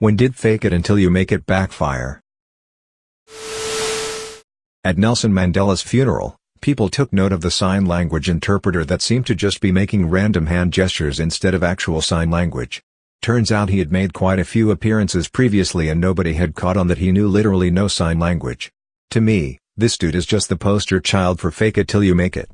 When did fake it until you make it backfire? At Nelson Mandela's funeral, people took note of the sign language interpreter that seemed to just be making random hand gestures instead of actual sign language. Turns out he had made quite a few appearances previously and nobody had caught on that he knew literally no sign language. To me, this dude is just the poster child for fake it till you make it.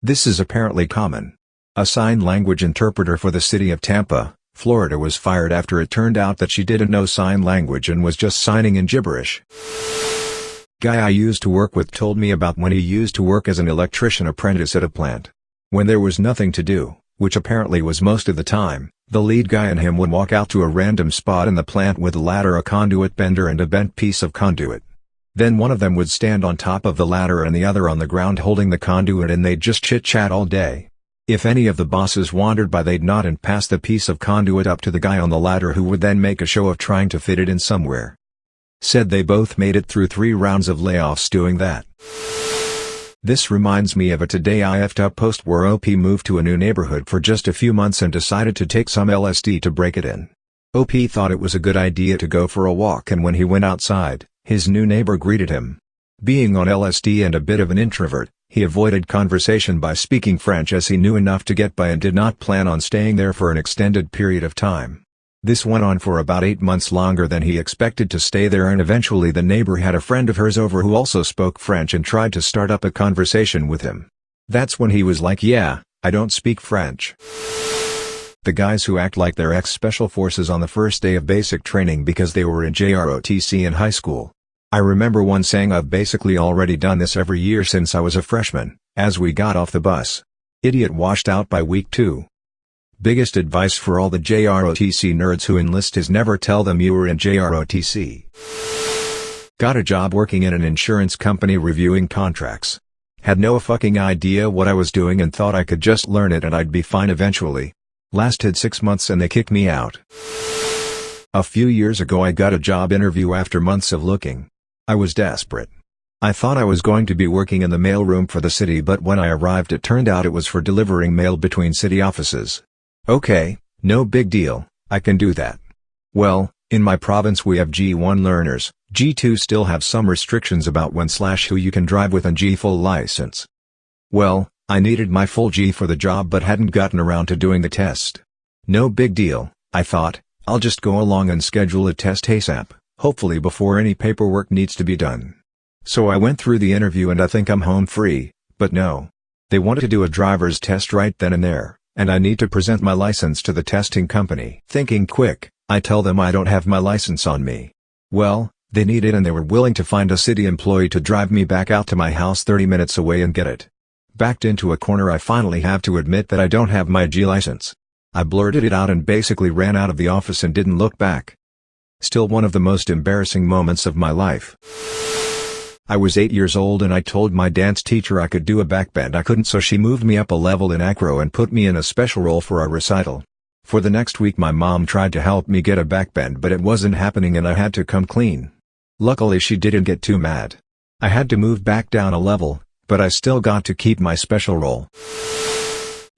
This is apparently common. A sign language interpreter for the city of Tampa, Florida was fired after it turned out that she didn't know sign language and was just signing in gibberish. Guy I used to work with told me about when he used to work as an electrician apprentice at a plant. When there was nothing to do, which apparently was most of the time, the lead guy and him would walk out to a random spot in the plant with a ladder, a conduit bender and a bent piece of conduit. Then one of them would stand on top of the ladder and the other on the ground holding the conduit and they'd just chit-chat all day. If any of the bosses wandered by they'd nod and pass the piece of conduit up to the guy on the ladder who would then make a show of trying to fit it in somewhere. Said they both made it through 3 rounds of layoffs doing that. This reminds me of a Today I effed up post where OP moved to a new neighborhood for just a few months and decided to take some LSD to break it in. OP thought it was a good idea to go for a walk and when he went outside, his new neighbor greeted him. Being on LSD and a bit of an introvert, he avoided conversation by speaking French as he knew enough to get by and did not plan on staying there for an extended period of time. This went on for about 8 months longer than he expected to stay there and eventually the neighbor had a friend of hers over who also spoke French and tried to start up a conversation with him. That's when he was like, "Yeah, I don't speak French." The guys who act like they're ex-special forces on the first day of basic training because they were in JROTC in high school. I remember one saying, "I've basically already done this every year since I was a freshman," as we got off the bus. Idiot washed out by week 2. Biggest advice for all the JROTC nerds who enlist is never tell them you were in JROTC. Got a job working in an insurance company reviewing contracts. Had no fucking idea what I was doing and thought I could just learn it and I'd be fine eventually. Lasted 6 months and they kicked me out. A few years ago I got a job interview after months of looking. I was desperate. I thought I was going to be working in the mailroom for the city but when I arrived it turned out it was for delivering mail between city offices. Okay, no big deal, I can do that. Well, in my province we have G1 learners, G2 still have some restrictions about when/who you can drive with and G full license. Well, I needed my full G for the job but hadn't gotten around to doing the test. No big deal, I thought, I'll just go along and schedule a test ASAP. Hopefully before any paperwork needs to be done. So I went through the interview and I think I'm home free, but no. They wanted to do a driver's test right then and there, and I need to present my license to the testing company. Thinking quick, I tell them I don't have my license on me. Well, they need it and they were willing to find a city employee to drive me back out to my house 30 minutes away and get it. Backed into a corner I finally have to admit that I don't have my G license. I blurted it out and basically ran out of the office and didn't look back. Still one of the most embarrassing moments of my life. I was 8 years old and I told my dance teacher I could do a backbend. I couldn't, so she moved me up a level in acro and put me in a special role for a recital. For the next week my mom tried to help me get a backbend but it wasn't happening and I had to come clean. Luckily she didn't get too mad. I had to move back down a level, but I still got to keep my special role.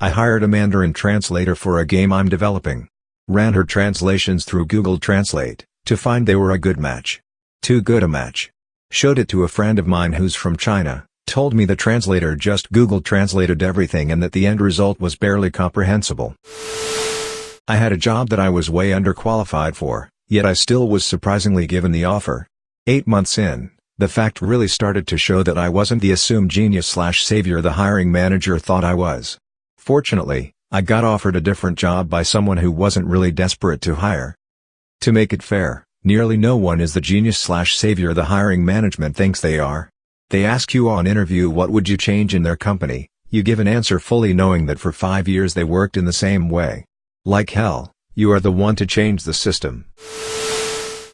I hired a Mandarin translator for a game I'm developing. Ran her translations through Google Translate to find they were a good match. Too good a match. Showed it to a friend of mine who's from China, told me the translator just Google translated everything and that the end result was barely comprehensible. I had a job that I was way underqualified for, yet I still was surprisingly given the offer. 8 months in, the fact really started to show that I wasn't the assumed genius/savior the hiring manager thought I was. Fortunately, I got offered a different job by someone who wasn't really desperate to hire. To make it fair, nearly no one is the genius/savior the hiring management thinks they are. They ask you on interview what would you change in their company, you give an answer fully knowing that for 5 years they worked in the same way. Like hell, you are the one to change the system.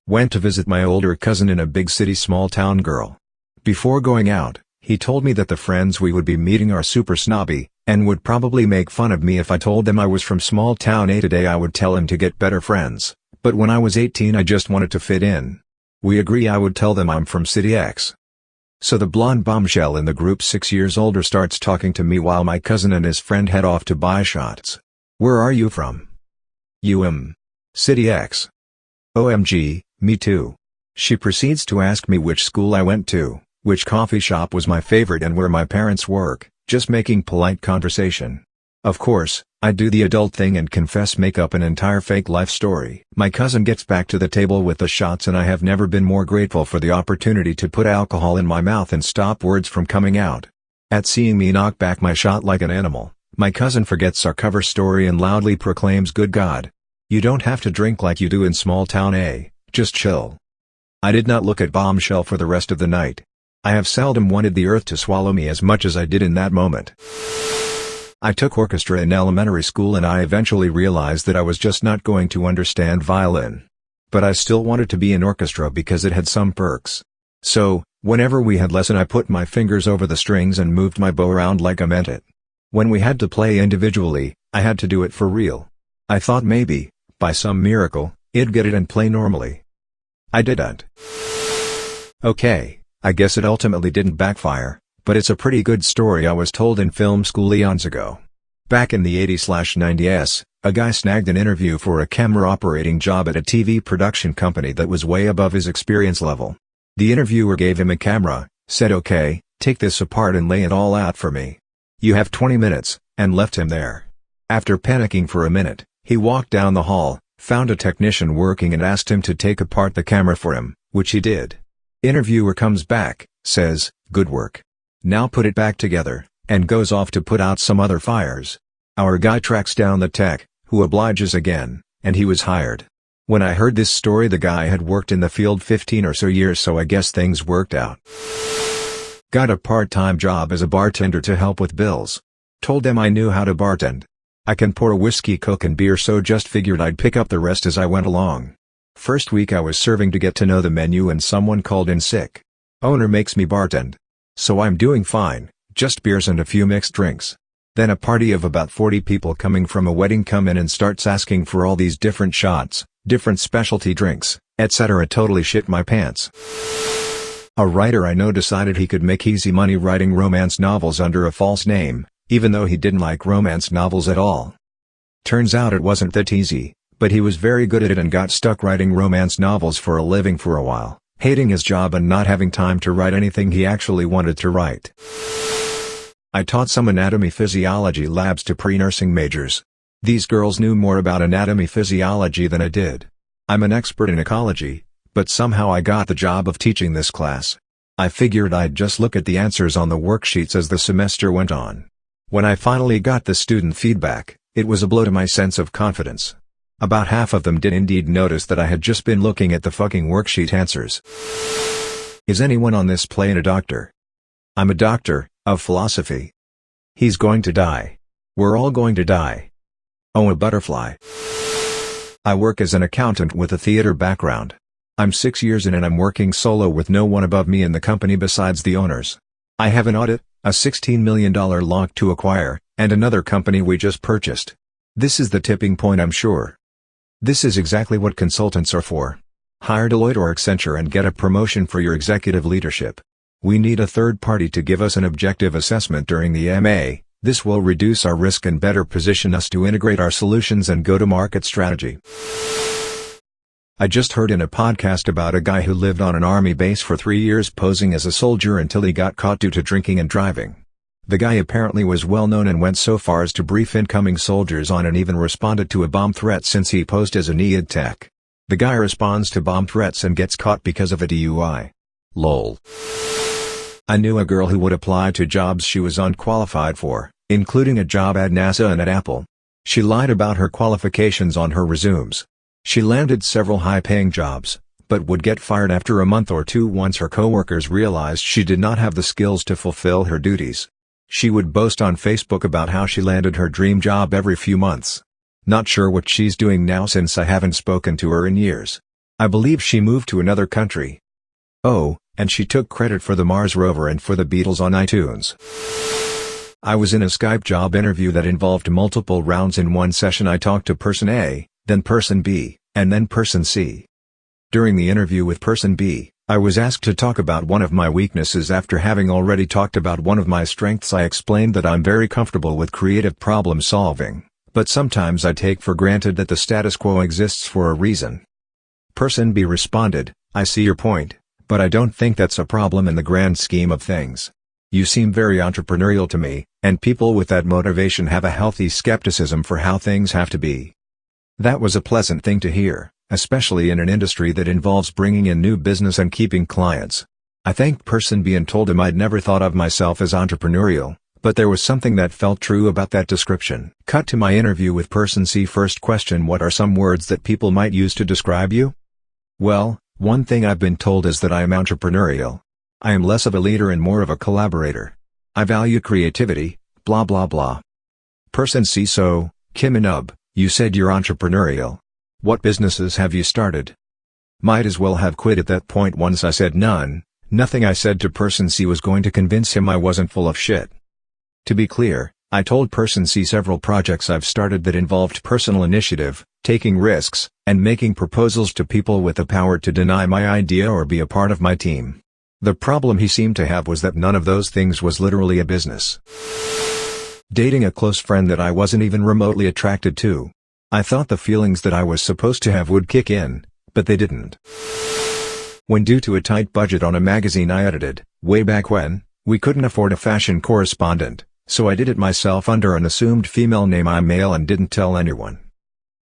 Went to visit my older cousin in a big city small town girl. Before going out, he told me that the friends we would be meeting are super snobby, and would probably make fun of me if I told them I was from small town A. Today I would tell him to get better friends. But when I was 18 I just wanted to fit in. We agree I would tell them I'm from City X. So the blonde bombshell in the group 6 years older starts talking to me while my cousin and his friend head off to buy shots. Where are you from? City X. OMG, me too. She proceeds to ask me which school I went to, which coffee shop was my favorite and where my parents work, just making polite conversation. Of course, I do the adult thing and confess make up an entire fake life story. My cousin gets back to the table with the shots and I have never been more grateful for the opportunity to put alcohol in my mouth and stop words from coming out. At seeing me knock back my shot like an animal, my cousin forgets our cover story and loudly proclaims, "Good God. You don't have to drink like you do in small town A, just chill." I did not look at Bombshell for the rest of the night. I have seldom wanted the earth to swallow me as much as I did in that moment. I took orchestra in elementary school and I eventually realized that I was just not going to understand violin. But I still wanted to be in orchestra because it had some perks. So, whenever we had lesson I put my fingers over the strings and moved my bow around like I meant it. When we had to play individually, I had to do it for real. I thought maybe, by some miracle, I'd get it and play normally. I didn't. Okay, I guess it ultimately didn't backfire. But it's a pretty good story I was told in film school eons ago. Back in the 80s/90s, a guy snagged an interview for a camera operating job at a TV production company that was way above his experience level. The interviewer gave him a camera, said, "Okay, take this apart and lay it all out for me. You have 20 minutes, and left him there. After panicking for a minute, he walked down the hall, found a technician working and asked him to take apart the camera for him, which he did. Interviewer comes back, says, "Good work. Now put it back together," and goes off to put out some other fires. Our guy tracks down the tech, who obliges again, and he was hired. When I heard this story, the guy had worked in the field 15 or so years, so I guess things worked out. Got a part-time job as a bartender to help with bills. Told them I knew how to bartend. I can pour a whiskey, coke and beer, so just figured I'd pick up the rest as I went along. First week I was serving to get to know the menu and someone called in sick. Owner makes me bartend. So I'm doing fine, just beers and a few mixed drinks. Then a party of about 40 people coming from a wedding come in and starts asking for all these different shots, different specialty drinks, etc. Totally shit my pants. A writer I know decided he could make easy money writing romance novels under a false name, even though he didn't like romance novels at all. Turns out it wasn't that easy, but he was very good at it and got stuck writing romance novels for a living for a while, hating his job and not having time to write anything he actually wanted to write. I taught some anatomy physiology labs to pre-nursing majors. These girls knew more about anatomy physiology than I did. I'm an expert in ecology, but somehow I got the job of teaching this class. I figured I'd just look at the answers on the worksheets as the semester went on. When I finally got the student feedback, it was a blow to my sense of confidence. About half of them did indeed notice that I had just been looking at the fucking worksheet answers. Is anyone on this plane a doctor? I'm a doctor of philosophy. He's going to die. We're all going to die. Oh, a butterfly. I work as an accountant with a theater background. I'm 6 years in and I'm working solo with no one above me in the company besides the owners. I have an audit, a $16 million lock to acquire, and another company we just purchased. This is the tipping point, I'm sure. This is exactly what consultants are for. Hire Deloitte or Accenture and get a promotion for your executive leadership. We need a third party to give us an objective assessment during the MA. This will reduce our risk and better position us to integrate our solutions and go-to-market strategy. I just heard in a podcast about a guy who lived on an army base for 3 years posing as a soldier until he got caught due to drinking and driving. The guy apparently was well known and went so far as to brief incoming soldiers on and even responded to a bomb threat since he posed as an EID tech. The guy responds to bomb threats and gets caught because of a DUI. Lol. I knew a girl who would apply to jobs she was unqualified for, including a job at NASA and at Apple. She lied about her qualifications on her resumes. She landed several high-paying jobs, but would get fired after a month or two once her coworkers realized she did not have the skills to fulfill her duties. She would boast on Facebook about how she landed her dream job every few months. Not sure what she's doing now since I haven't spoken to her in years. I believe she moved to another country. Oh, and she took credit for the Mars rover and for the Beatles on iTunes. I was in a Skype job interview that involved multiple rounds. In one session I talked to person A, then person B, and then person C. During the interview with person B, I was asked to talk about one of my weaknesses. After having already talked about one of my strengths, I explained that I'm very comfortable with creative problem solving, but sometimes I take for granted that the status quo exists for a reason. Person B responded, I see your point, but I don't think that's a problem in the grand scheme of things. You seem very entrepreneurial to me, and people with that motivation have a healthy skepticism for how things have to be. That was a pleasant thing to hear, especially in an industry that involves bringing in new business and keeping clients. I thanked Person B and told him I'd never thought of myself as entrepreneurial, but there was something that felt true about that description. Cut to my interview with Person C. First question: what are some words that people might use to describe you? Well, one thing I've been told is that I am entrepreneurial. I am less of a leader and more of a collaborator. I value creativity, blah blah blah. Person C. So, Kim Inub, you said you're entrepreneurial. What businesses have you started? Might as well have quit at that point. Once I said none, nothing I said to Person C was going to convince him I wasn't full of shit. To be clear, I told Person C several projects I've started that involved personal initiative, taking risks, and making proposals to people with the power to deny my idea or be a part of my team. The problem he seemed to have was that none of those things was literally a business. Dating a close friend that I wasn't even remotely attracted to. I thought the feelings that I was supposed to have would kick in, but they didn't. When due to a tight budget on a magazine I edited, way back when, we couldn't afford a fashion correspondent, so I did it myself under an assumed female name. I'm male and didn't tell anyone.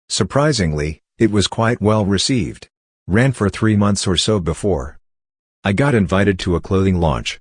Surprisingly, it was quite well received. Ran for 3 months or so before I got invited to a clothing launch.